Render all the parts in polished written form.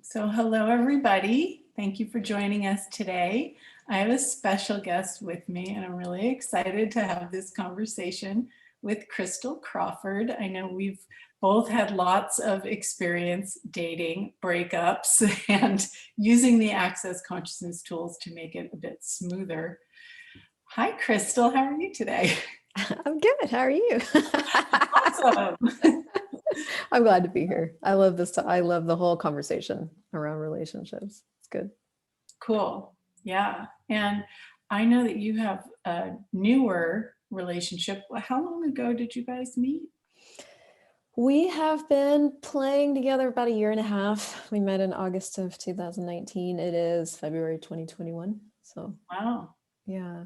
So hello, everybody. Thank you for joining us today. I have a special guest with me, and I'm really excited to have this conversation with Christel Crawford. I know we've both had lots of experience dating breakups and using the Access Consciousness tools to make it a bit smoother. Hi, Christel. How are you today? I'm good. How are you? Awesome. I'm glad to be here. I love this. I love the whole conversation around relationships. It's good. Cool. Yeah. And I know that you have a newer relationship. How long ago did you guys meet? We have been playing together about a year and a half. We met in August of 2019. It is February 2021. So, Wow. yeah.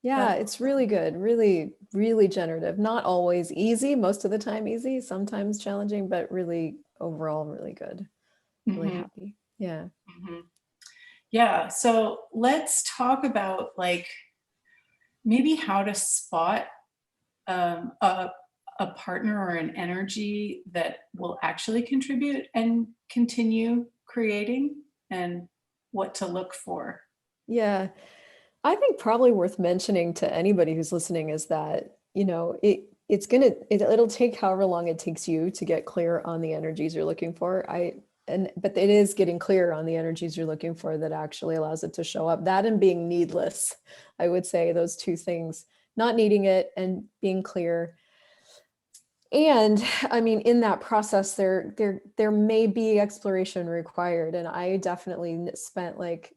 That's It's really good. Really, really generative. Not always easy. Most of the time easy, sometimes challenging, but really overall really good. Really mhm, happy. Yeah. mhm. Yeah. So let's talk about maybe how to spot um, a, a partner or an energy that will actually contribute and continue creating, and what to look for. Yeah. I think probably worth mentioning to anybody who's listening is that, it'll take however long it takes you to get clear on the energies you're looking for. But it is getting clear on the energies you're looking for that actually allows it to show up. That and being needless, I would say those two things, not needing it and being clear. And I mean, in that process, there may be exploration required. And I definitely spent like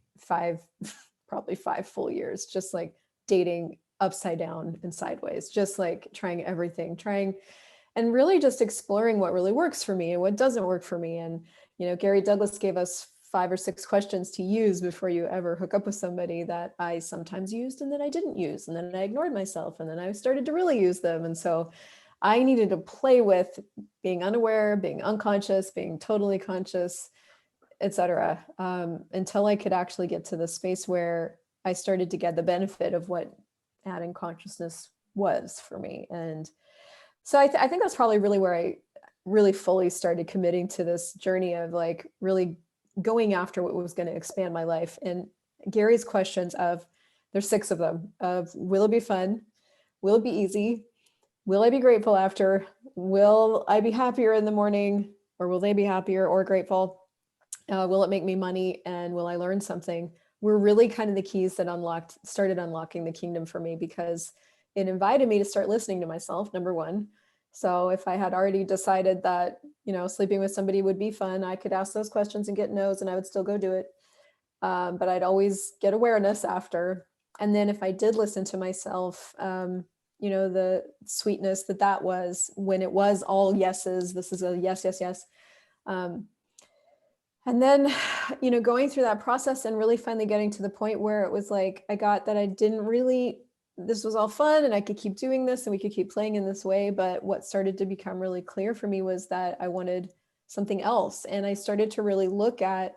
probably 5 full years, just like dating upside down and sideways, just like trying everything, and really just exploring what really works for me and what doesn't work for me. And, Gary Douglas gave us 5 or 6 questions to use before you ever hook up with somebody that I sometimes used and then I didn't use. And then I ignored myself and then I started to really use them. And so I needed to play with being unaware, being unconscious, being totally conscious, etc., until I could actually get to the space where I started to get the benefit of what adding consciousness was for me. And so I think that's probably really where I really fully started committing to this journey of like really going after what was going to expand my life. And Gary's questions there's 6 of them, of will it be fun? Will it be easy? Will I be grateful after? Will I be happier in the morning? Or will they be happier or grateful? Will it make me money? And will I learn something? Were really kind of the keys that started unlocking the kingdom for me, because it invited me to start listening to myself, number one. So if I had already decided that, sleeping with somebody would be fun, I could ask those questions and get no's and I would still go do it. But I'd always get awareness after. And then if I did listen to myself, the sweetness that was when it was all yeses, this is a yes, yes, yes. And then, going through that process and really finally getting to the point where it was like, I got that this was all fun and I could keep doing this and we could keep playing in this way. But what started to become really clear for me was that I wanted something else. And I started to really look at,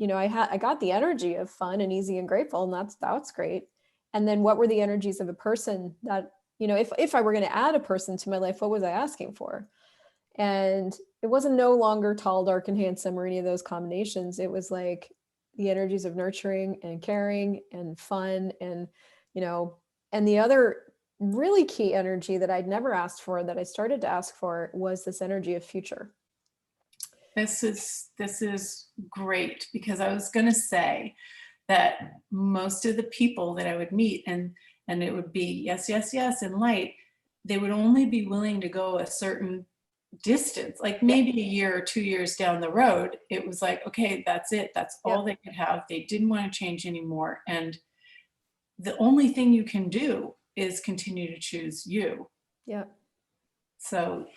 I got the energy of fun and easy and grateful, and that's great. And then what were the energies of a person that, if I were going to add a person to my life, what was I asking for? And it wasn't no longer tall, dark, and handsome or any of those combinations. It was like the energies of nurturing and caring and fun. And, and the other really key energy that I'd never asked for, that I started to ask for, was this energy of future. This is great, because I was going to say that most of the people that I would meet, and it would be yes, yes, yes, and light, they would only be willing to go a certain distance, like maybe a year or 2 years down the road. It was like, okay, that's it. That's all they could have. They didn't want to change anymore. And the only thing you can do is continue to choose you. Yeah. So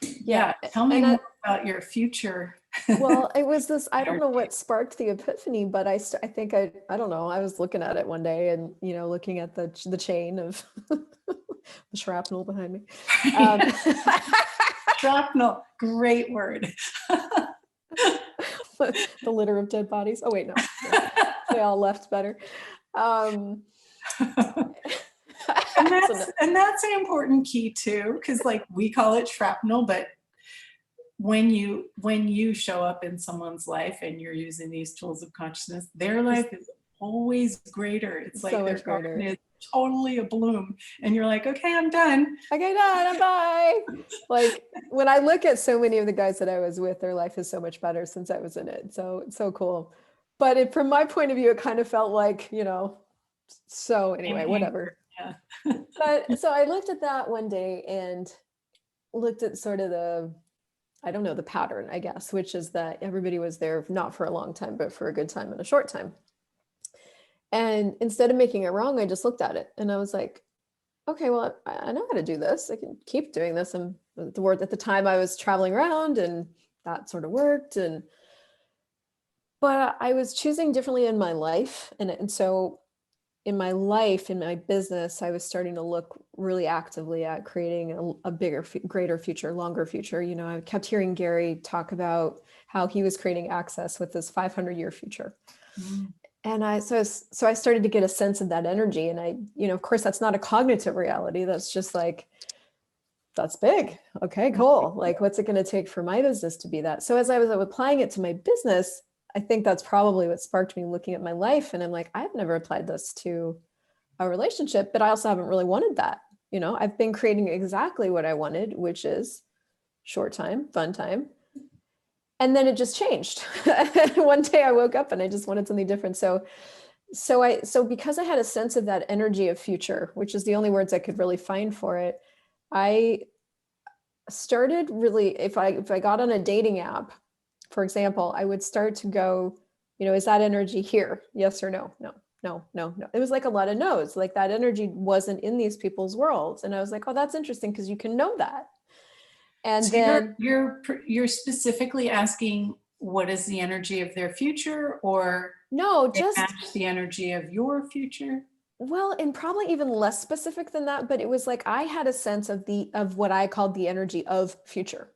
tell me more about your future. Well, it was this, I don't know what sparked the epiphany, but I think I don't know. I was looking at it one day and, looking at the chain of the shrapnel behind me. Shrapnel, great word. The litter of dead bodies. Oh, wait, no. They all left better. And that's an important key too, because like we call it shrapnel, but when you show up in someone's life and you're using these tools of consciousness, their life is always greater. It's So like their much greater. garden is totally a bloom, and you're like, okay, I'm done. Okay, done. Bye. Like when I look at so many of the guys that I was with, their life is so much better since I was in it. So it's so cool. But from my point of view, it kind of felt like, so anyway, whatever. Yeah. But so I looked at that one day and looked at sort of the pattern, I guess, which is that everybody was there not for a long time, but for a good time and a short time. And instead of making it wrong, I just looked at it and I was like, okay, well, I know how to do this. I can keep doing this. And at the time I was traveling around and that sort of worked. But I was choosing differently in my life. And so in my life, in my business, I was starting to look really actively at creating a bigger, greater future, longer future. I kept hearing Gary talk about how he was creating access with this 500-year future. Mm. And so I started to get a sense of that energy. And of course, that's not a cognitive reality. That's just like, that's big. Okay, cool. Like, what's it going to take for my business to be that? So as I was applying it to my business, I think that's probably what sparked me looking at my life. And I'm like, I've never applied this to a relationship, but I also haven't really wanted that. I've been creating exactly what I wanted, which is short time, fun time. And then it just changed. One day I woke up and I just wanted something different. So because I had a sense of that energy of future, which is the only words I could really find for it, I started really, if I got on a dating app, for example, I would start to go, is that energy here? Yes or no? No, no, no, no. It was like a lot of no's, like that energy wasn't in these people's worlds. And I was like, oh, that's interesting because you can know that. And so then you're specifically asking what is the energy of their future, or no, just match the energy of your future? Well, and probably even less specific than that, but it was like I had a sense of what I called the energy of future.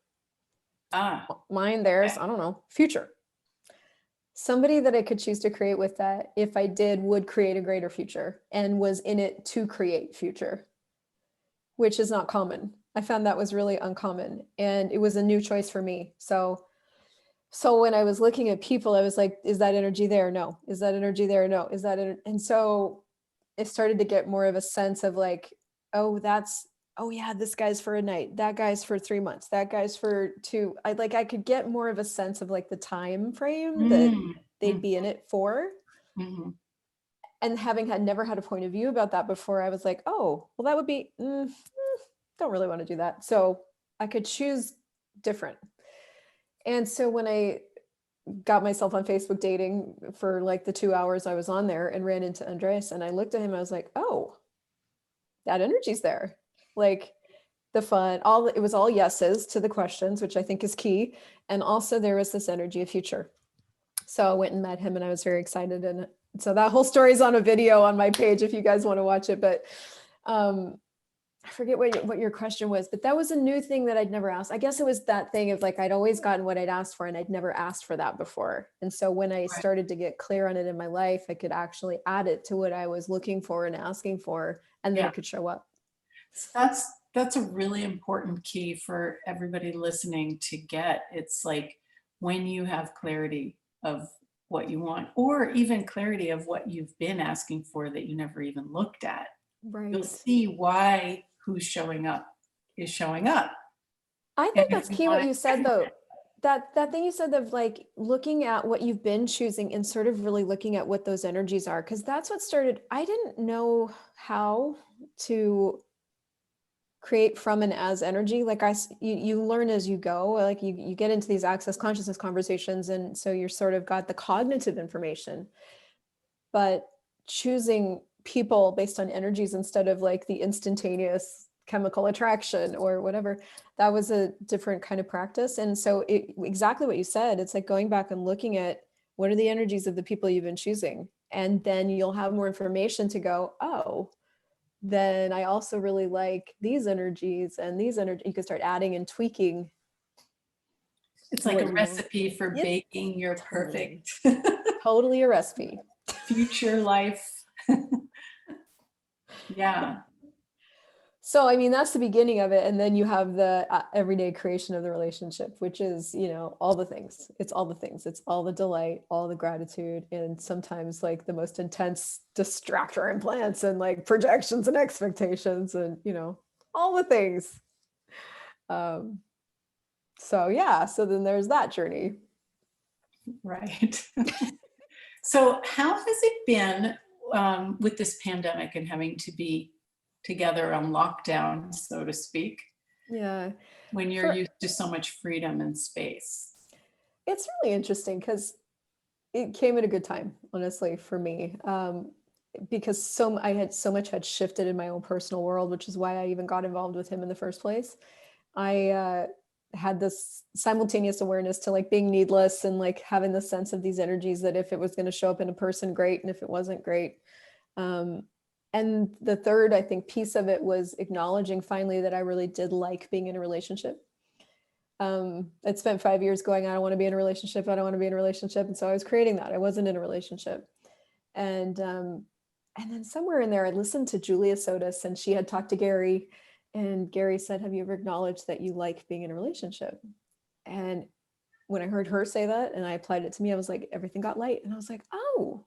Mine, theirs, okay. I don't know, future. Somebody that I could choose to create with that, if I did, would create a greater future and was in it to create future, which is not common. I found that was really uncommon, and it was a new choice for me. So when I was looking at people, I was like, is that energy there? No. Is that energy there? No. Is that it? And so it started to get more of a sense of like, oh yeah, this guy's for a night, that guy's for 3 months, that guy's for 2. I could get more of a sense of like the time frame that they'd be in it for. Mm-hmm. And having never had a point of view about that before, I was like, oh, well, that would be, don't really want to do that. So I could choose different. And so when I got myself on Facebook dating for like the 2 hours I was on there and ran into Andres, and I looked at him, I was like, oh, that energy's there. Like the fun, it was all yeses to the questions, which I think is key. And also there was this energy of future. So I went and met him and I was very excited. And so that whole story is on a video on my page if you guys want to watch it. But I forget what your question was, but that was a new thing that I'd never asked. I guess it was that thing of like, I'd always gotten what I'd asked for and I'd never asked for that before. And so when I started to get clear on it in my life, I could actually add it to what I was looking for and asking for, and then it could show up. That's a really important key for everybody listening to get. It's like when you have clarity of what you want, or even clarity of what you've been asking for that you never even looked at, you'll see why who's showing up is showing up. I think that's key what you said though. That thing you said of like looking at what you've been choosing and sort of really looking at what those energies are, because that's what started. I didn't know how to create from and as energy. Like you learn as you go, like you get into these access consciousness conversations, and so you're sort of got the cognitive information, but choosing people based on energies instead of like the instantaneous chemical attraction or whatever, that was a different kind of practice. And so exactly what you said, it's like going back and looking at what are the energies of the people you've been choosing, and then you'll have more information to go, oh, then I also really like these energies and these energies. You can start adding and tweaking. It's like a recipe for baking your perfect totally a recipe future life. Yeah. So, I mean, that's the beginning of it. And then you have the everyday creation of the relationship, which is, you know, all the things. It's all the things. It's all the delight, all the gratitude, and sometimes like the most intense distractor implants and like projections and expectations and, you know, all the things. Um, so yeah, so then there's that journey. Right. So how has it been with this pandemic and having to be together on lockdown, so to speak, Yeah. when you're For used to so much freedom and space? It's really interesting because it came at a good time, honestly, for me. Because I had so much had shifted in my own personal world, which is why I even got involved with him in the first place. I had this simultaneous awareness to like being needless and like having the sense of these energies that if it was going to show up in a person, great, and if it wasn't, great. Um, and the third, I think, piece of it was acknowledging finally that I really did like being in a relationship. I'd spent 5 years going, I don't want to be in a relationship. I don't want to be in a relationship. And so I was creating that. I wasn't in a relationship. And then somewhere in there, I listened to Julia Sotis, and she had talked to Gary, and Gary said, have you ever acknowledged that you like being in a relationship? And when I heard her say that and I applied it to me, I was like, everything got light. And I was like, oh,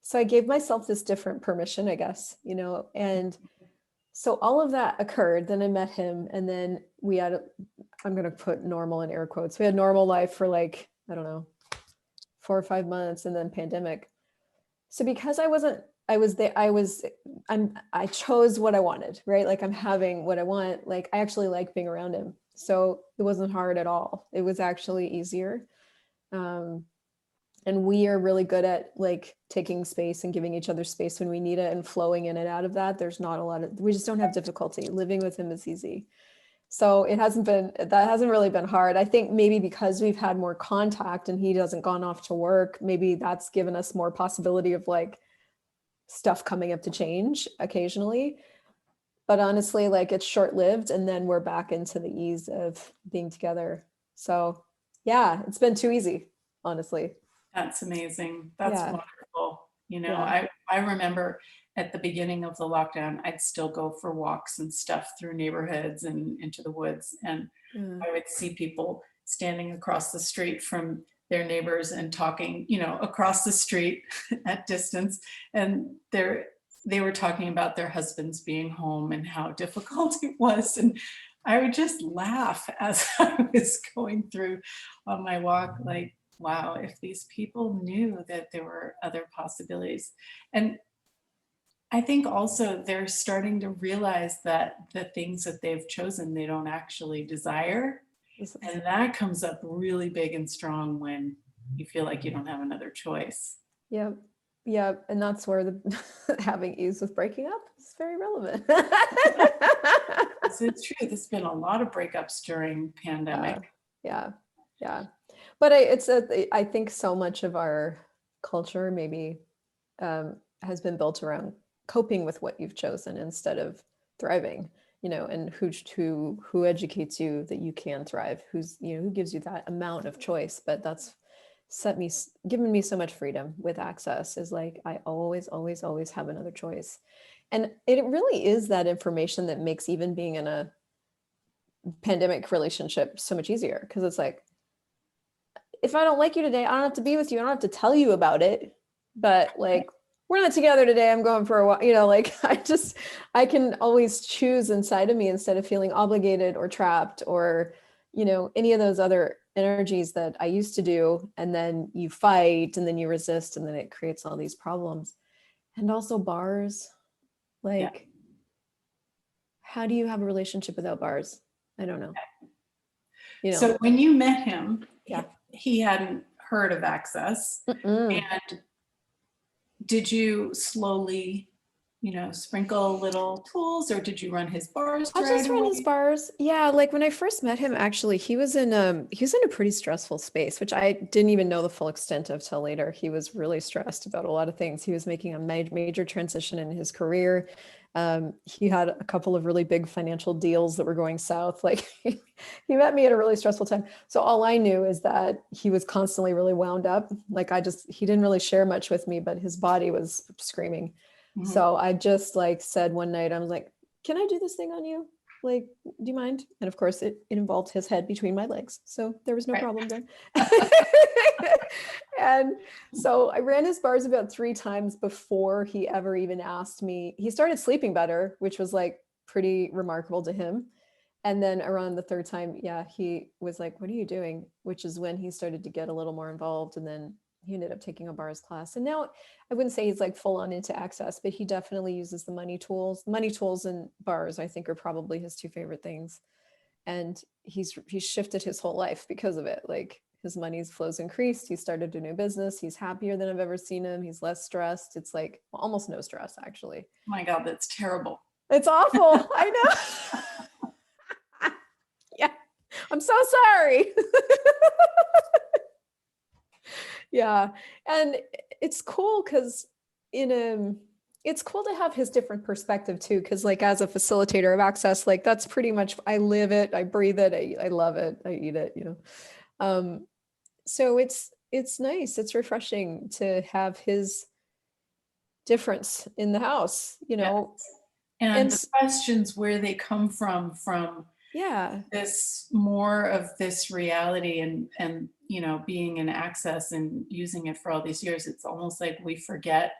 so I gave myself this different permission, I guess, you know, and so all of that occurred. Then I met him, and then we had, I'm going to put normal in air quotes. We had normal life for like, I don't know, 4 or 5 months, and then pandemic. So because I wasn't, I was there, I chose what I wanted, right? Like I'm having what I want. Like I actually like being around him. So it wasn't hard at all. It was actually easier. Um, and we are really good at like taking space and giving each other space when we need it and flowing in and out of that. There's not a lot of, we just don't have difficulty. Living with him is easy. So that hasn't really been hard. I think maybe because we've had more contact and he hasn't gone off to work, maybe that's given us more possibility of like stuff coming up to change occasionally. But honestly, like it's short-lived, and then we're back into the ease of being together. So yeah, it's been too easy, honestly. That's amazing. That's Yeah. wonderful. You know, Yeah. I remember at the beginning of the lockdown, I'd still go for walks and stuff through neighborhoods and into the woods. And Yeah. I would see people standing across the street from their neighbors and talking, you know, across the street at distance. And they were talking about their husbands being home and how difficult it was. And I would just laugh as I was going through on my walk, like, wow, if these people knew that there were other possibilities. And I think also they're starting to realize that the things that they've chosen, they don't actually desire. This is, And that comes up really big and strong when you feel like you don't have another choice. yeah. Yeah. And that's where the having ease with breaking up is very relevant. This is true. There's been a lot of breakups during pandemic. Yeah. Yeah. But I think so much of our culture maybe has been built around coping with what you've chosen instead of thriving, you know, and who educates you that you can thrive, who gives you that amount of choice. But that's given me so much freedom with access, is like I always have another choice. And it really is that information that makes even being in a pandemic relationship so much easier, because it's like, if I don't like you today, I don't have to be with you. I don't have to tell you about it. But like, we're not together today. I'm going for a while, you know, like I can always choose inside of me instead of feeling obligated or trapped or, you know, any of those other energies that I used to do. And then you fight and then you resist, and then it creates all these problems. And also bars, Yeah. like, how do you have a relationship without bars? I don't know. You know, So when you met him, yeah. he hadn't heard of Access. Mm-mm. And did you slowly, you know, sprinkle little tools, or did you run his bars I'll right just run his away? bars. Yeah, like when I first met him, actually, he was in a pretty stressful space, which I didn't even know the full extent of till later. He was really stressed about a lot of things. He was making a major transition in his career. He had a couple of really big financial deals that were going south. Like he met me at a really stressful time. So all I knew is that he was constantly really wound up. Like he didn't really share much with me, but his body was screaming. Mhm. So I just like said one night, I was like, can I do this thing on you? Like, do you mind? And of course, it involved his head between my legs. So there was no Right. problem there. And so I ran his bars about 3 times before he ever even asked me. He started sleeping better, which was like pretty remarkable to him. And then around the 3rd time, yeah, he was like, "What are you doing?" Which is when he started to get a little more involved. And then he ended up taking a bars class. And now I wouldn't say he's like full on into access, but he definitely uses the money tools. Money tools and bars, I think, are probably his 2 favorite things. And he's shifted his whole life because of it. Like his money flows increased. He started a new business. He's happier than I've ever seen him. He's less stressed. It's like almost no stress, actually. My God, that's terrible. It's awful. I know. Yeah. I'm so sorry. Yeah. And it's cool because it's cool to have his different perspective too. Cause like as a facilitator of access, like that's pretty much, I live it, I breathe it, I love it, I eat it, you know. So it's nice. It's refreshing to have his difference in the house, you Yes. know. And And the questions, where they come from yeah, this more of this reality and you know, being in access and using it for all these years, it's almost like we forget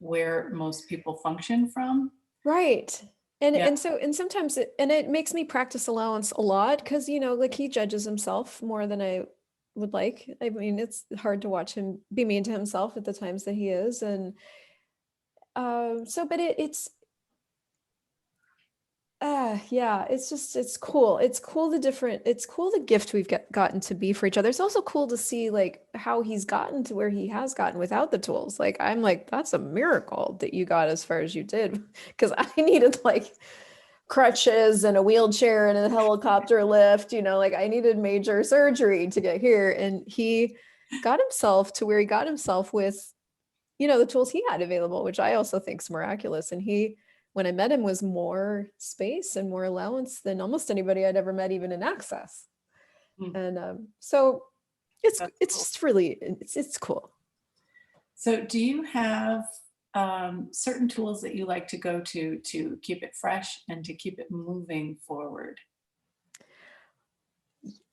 where most people function from. right. And Yeah. sometimes it makes me practice allowance a lot because you know, like he judges himself more than I would like. I mean, it's hard to watch him be mean to himself at the times that he is. And so but yeah, it's just it's cool. It's cool the gift we've gotten to be for each other. It's also cool to see like how he's gotten to where he has gotten without the tools. Like I'm like, that's a miracle that you got as far as you did. Because I needed like crutches and a wheelchair and a helicopter lift, you know, like I needed major surgery to get here. And he got himself to where he got himself with, you know, the tools he had available, which I also think is miraculous. And he, when I met him, was more space and more allowance than almost anybody I'd ever met, even in access. Mm, And so that's it's cool. just really it's cool. So do you have certain tools that you like to go to keep it fresh and to keep it moving forward?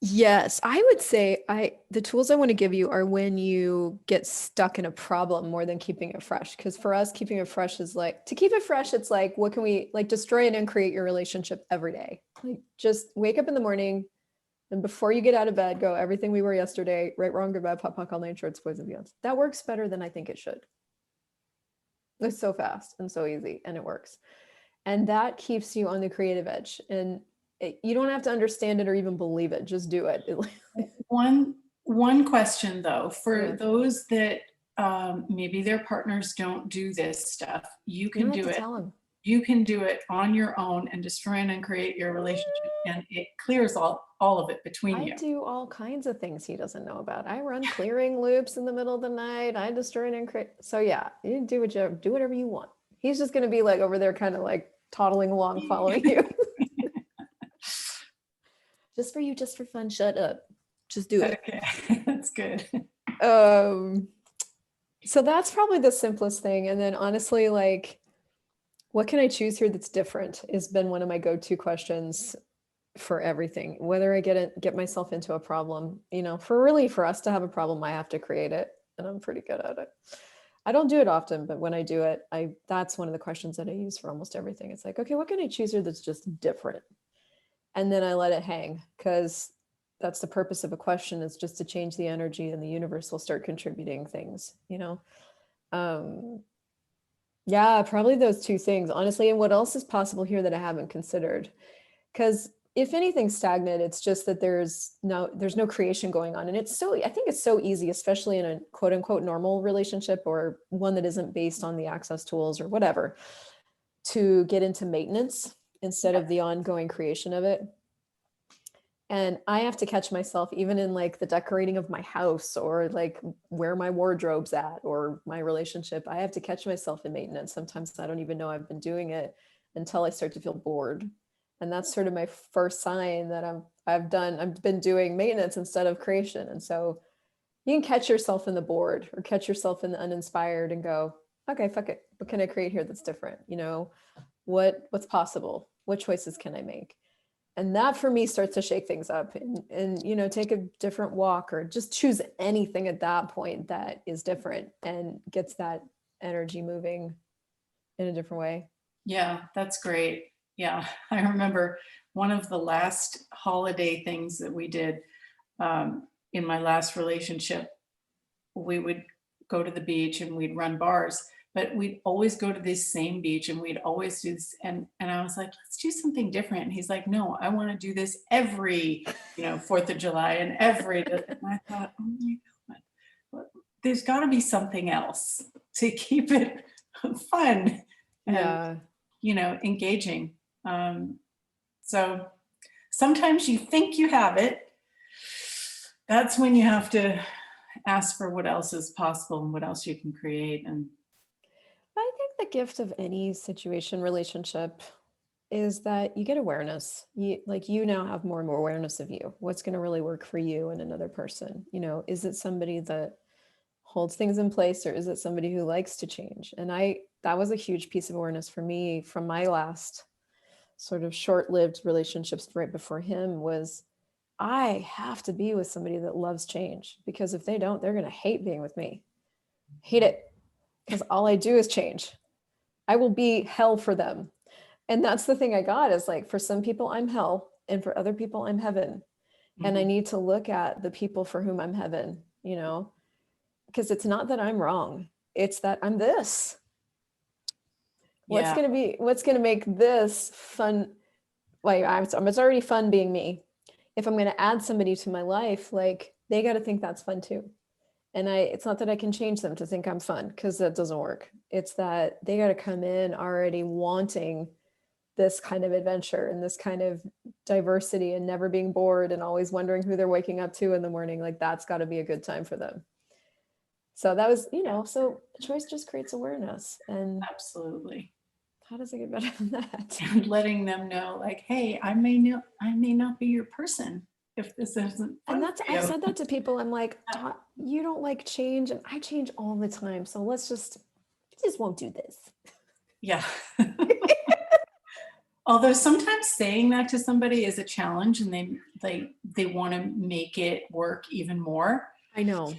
Yes, I would say the tools I want to give you are when you get stuck in a problem more than keeping it fresh. Because for us, keeping it fresh is like to keep it fresh, it's like what can we like destroy and create your relationship every day. Like just wake up in the morning and before you get out of bed, go everything we were yesterday, right, wrong, good, bad, pop, punk, all nine shorts, boys and beyonds. That works better than I think it should. It's so fast and so easy and it works. And that keeps you on the creative edge. And you don't have to understand it or even believe it. Just do it. One question though, for Yeah. those that maybe their partners don't do this stuff, you You can don't have do to it. tell them. You can do it on your own and destroy and create your relationship, and it clears all of it between I you. do all kinds of things he doesn't know about. I run clearing loops in the middle of the night. I destroy and create. So yeah, you do whatever you want. He's just going to be like over there, kind of like toddling along, following you. Just for you, just for fun. Shut up. Just do it. Okay, that's good. Um, so that's probably the simplest thing. And then honestly, like, what can I choose here that's different has been one of my go-to questions for everything. Whether I get myself into a problem, you know, for us to have a problem, I have to create it, and I'm pretty good at it. I don't do it often, but when I do it, that's one of the questions that I use for almost everything. It's like, okay, what can I choose here that's just different? And then I let it hang because that's the purpose of a question, is just to change the energy and the universe will start contributing things, you know. Um, yeah, probably those 2 things, honestly. And what else is possible here that I haven't considered? Because if anything's stagnant, it's just that there's no creation going on. And I think it's so easy, especially in a quote unquote normal relationship or one that isn't based on the access tools or whatever, to get into maintenance instead of the ongoing creation of it. And I have to catch myself even in like the decorating of my house or like where my wardrobe's at or my relationship. I have to catch myself in maintenance. Sometimes I don't even know I've been doing it until I start to feel bored. And that's sort of my first sign that I've been doing maintenance instead of creation. And so you can catch yourself in the bored or catch yourself in the uninspired and go, okay, fuck it. What can I create here that's different? You know, What's possible? What choices can I make? And that for me starts to shake things up, and you know, take a different walk or just choose anything at that point that is different and gets that energy moving in a different way. Yeah, that's great. Yeah, I remember one of the last holiday things that we did in my last relationship. We would go to the beach and we'd run bars, but we'd always go to this same beach and we'd always do this. And I was like, let's do something different. And he's like, no, I want to do this every, 4th of July and every, and I thought, oh my God, there's got to be something else to keep it fun and, Yeah. engaging. So sometimes you think you have it. That's when you have to ask for what else is possible and what else you can create. And I think the gift of any situation, relationship, is that you get awareness. You now have more and more awareness of you. What's going to really work for you and another person? You know, is it somebody that holds things in place, or is it somebody who likes to change? And that was a huge piece of awareness for me from my last sort of short-lived relationships right before him, was I have to be with somebody that loves change, because if they don't, they're going to hate being with me. Hate it. Because all I do is change. I will be hell for them. And that's the thing I got, is like, for some people I'm hell, and for other people I'm heaven. And I need to look at the people for whom I'm heaven, because it's not that I'm wrong. It's that I'm this. yeah, What's going to make this fun? Like, it's already fun being me. If I'm going to add somebody to my life, like, they got to think that's fun too. And it's not that I can change them to think I'm fun, because that doesn't work. It's that they got to come in already wanting this kind of adventure and this kind of diversity, and never being bored and always wondering who they're waking up to in the morning. Like, that's got to be a good time for them. So that was, so choice just creates awareness. And absolutely. how does it get better than that? And letting them know, like, hey, I may not be your person if this isn't fun. And I've said that to people. I'm like, you don't like change, and I change all the time. So we just won't do this. Yeah. Although sometimes saying that to somebody is a challenge, and they want to make it work even more. I know,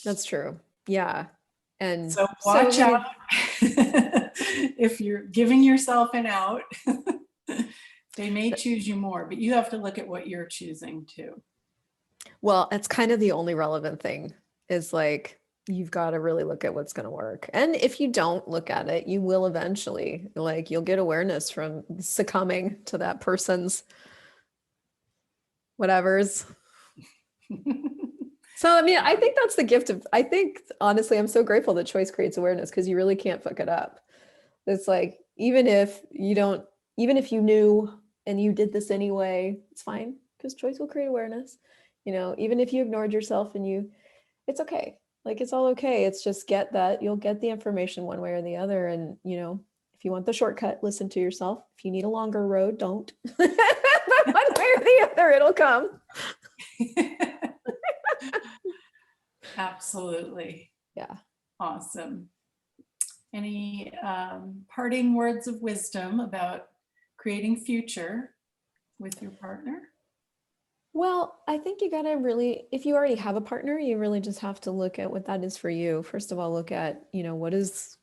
that's true. Yeah. And so watch out if you're giving yourself an out. They may choose you more, but you have to look at what you're choosing too. Well, it's kind of the only relevant thing, is like, you've got to really look at what's going to work. And if you don't look at it, you will eventually, like, you'll get awareness from succumbing to that person's whatevers. So, I mean, I think that's the gift of, I think, honestly, I'm so grateful that choice creates awareness, because you really can't fuck it up. It's like, even if you knew and you did this anyway, it's fine, because choice will create awareness. Even if you ignored yourself it's okay. Like, it's all okay. It's just you'll get the information one way or the other. And, if you want the shortcut, listen to yourself. If you need a longer road, don't. But one way or the other, it'll come. Absolutely. Yeah. Awesome. Any parting words of wisdom about creating future with your partner? Well, I think you got to really, if you already have a partner, you really just have to look at what that is for you. First of all, look at, what is,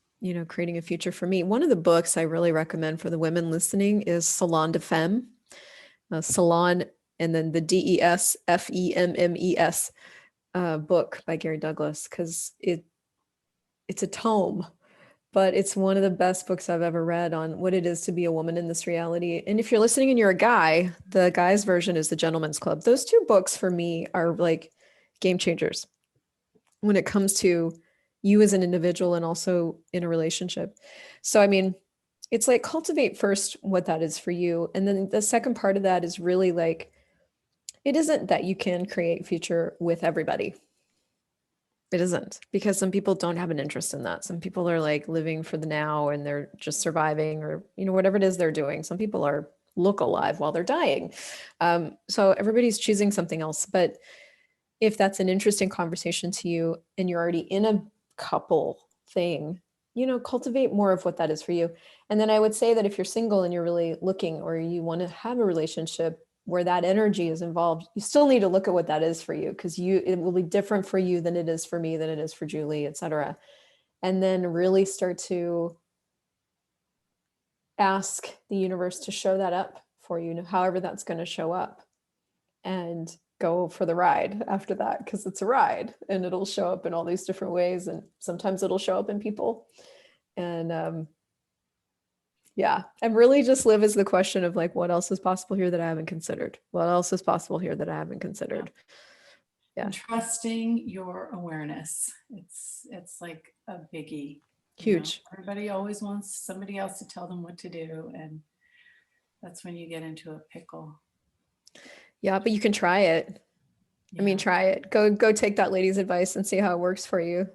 creating a future for me. One of the books I really recommend for the women listening is Salon de Femme. Salon, and then the DESFEMMES book by Gary Douglas, because it's a tome, but it's one of the best books I've ever read on what it is to be a woman in this reality. And if you're listening and you're a guy, the guy's version is The Gentleman's Club. Those two books for me are like game changers when it comes to you as an individual and also in a relationship. So, I mean, it's like, cultivate first what that is for you. And then the second part of that is really like, it isn't that you can create future with everybody. It isn't, because some people don't have an interest in that. Some people are like living for the now, and they're just surviving, or, whatever it is they're doing. Some people look alive while they're dying. So everybody's choosing something else. But if that's an interesting conversation to you and you're already in a couple thing, cultivate more of what that is for you. And then I would say that if you're single and you're really looking, or you want to have a relationship where that energy is involved, you still need to look at what that is for you, because it will be different for you than it is for me, than it is for Julie, etc. And then really start to ask the universe to show that up for you, however that's going to show up, and go for the ride after that, because it's a ride and it'll show up in all these different ways. And sometimes it'll show up in people. And yeah, and really just live as the question of like, what else is possible here that I haven't considered? What else is possible here that I haven't considered? Yeah. And trusting your awareness. It's like a biggie. Huge. Everybody always wants somebody else to tell them what to do. And that's when you get into a pickle. Yeah, but you can try it. Yeah. I mean, try it. Go take that lady's advice and see how it works for you.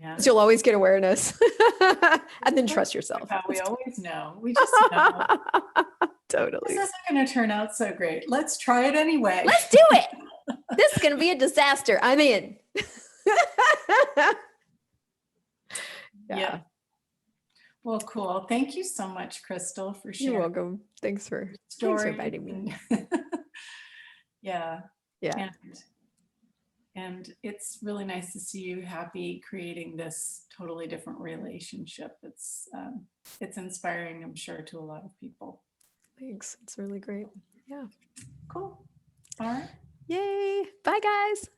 Yeah. You'll always get awareness. And then trust yourself. We always know. We just know. Totally. This isn't going to turn out so great. Let's try it anyway. Let's do it. This is going to be a disaster. I'm in. Yeah. Well, cool. Thank you so much, Christel, for sharing. You're welcome. Thanks for inviting me. Yeah. Yeah. And it's really nice to see you happy creating this totally different relationship. It's inspiring, I'm sure, to a lot of people. Thanks. It's really great. Yeah. Cool. All right. Yay. Bye, guys.